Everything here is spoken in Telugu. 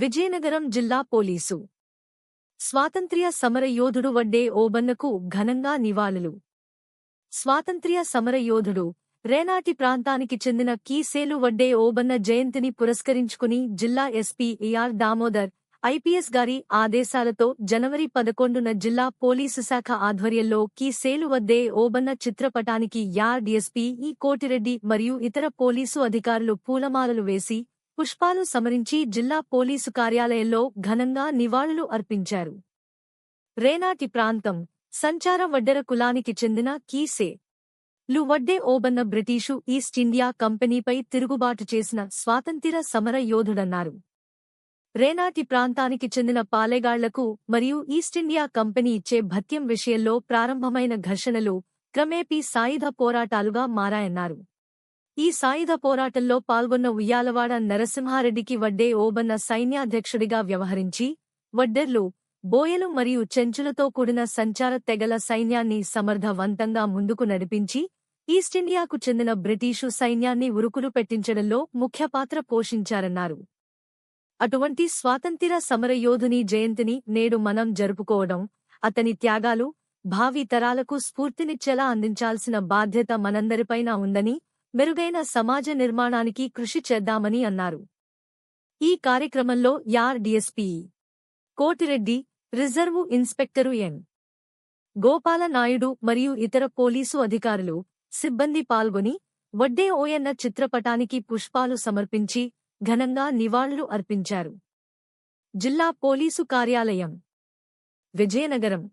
విజయనగరం జిల్లా పోలీసు స్వాతంత్ర్య సమరయోధుడు వడ్డే ఓబన్నకు ఘనంగా నివాళులు. స్వాతంత్ర్య సమరయోధుడు, రేనాటి ప్రాంతానికి చెందిన కీసేలు వడ్డే ఓబన్న జయంతిని పురస్కరించుకుని జిల్లా ఎస్పీ ఏఆర్ దామోదర్, ఐపీఎస్ గారి ఆదేశాలతో జనవరి 11న జిల్లా పోలీసు శాఖ ఆధ్వర్యంలో కీసేలు వడ్డే ఓబన్న చిత్రపటానికి యార్ డీఎస్పీ ఈ కోటిరెడ్డి మరియు ఇతర పోలీసు అధికారులు పూలమాలలు వేసి పుష్పాలు సమరించి జిల్లా పోలీసు కార్యాలయంలో ఘనంగా నివాళులు అర్పించారు. రేనాటి ప్రాంతం, సంచార వడ్డెర కులానికి చెందిన కీసే లు Vadde Obanna British East India కంపెనీపై తిరుగుబాటు చేసిన స్వాతంత్ర్య సమర యోధుడన్నారు. రేనాటి ప్రాంతానికి చెందిన పాలెగాళ్లకు మరియు ఈస్టిండియా కంపెనీ ఇచ్చే భత్యం విషయంలో ప్రారంభమైన ఘర్షణలు క్రమేపీ సాయుధ పోరాటాలుగా మారాయన్నారు. ఈ సాయుధ పోరాటంలో పాల్గొన్న ఉయ్యాలవాడ నరసింహారెడ్డికి వడ్డే ఓబన్న సైన్యాధ్యక్షుడిగా వ్యవహరించి వడ్డెర్లు, బోయలు మరియు చెంచులతో కూడిన సంచార తెగల సైన్యాన్ని సమర్థవంతంగా ముందుకు నడిపించి ఈస్టిండియాకు చెందిన బ్రిటీషు సైన్యాన్ని ఉరుకులు పెట్టించడంలో ముఖ్య పాత్ర పోషించారన్నారు. అటువంటి స్వాతంత్ర్య సమరయోధుని జయంతిని నేడు మనం జరుపుకోవడం, అతని త్యాగాలు భావి తరాలకు స్ఫూర్తినిచ్చేలా అందించాల్సిన బాధ్యత మనందరిపైన ఉందని, మెరుగైన సమాజ నిర్మాణానికి కృషి చేద్దామని అన్నారు. ఈ కార్యక్రమంలో యార్ డీఎస్పీ కోటిరెడ్డి, రిజర్వు ఇన్స్పెక్టరు ఎన్. గోపాల నాయుడు మరియు ఇతర పోలీసు అధికారులు, సిబ్బంది పాల్గొని వడ్డే ఓయన్న చిత్రపటానికి పుష్పాలు సమర్పించి ఘనంగా నివాళులు అర్పించారు. జిల్లా పోలీసు కార్యాలయం, విజయనగరం.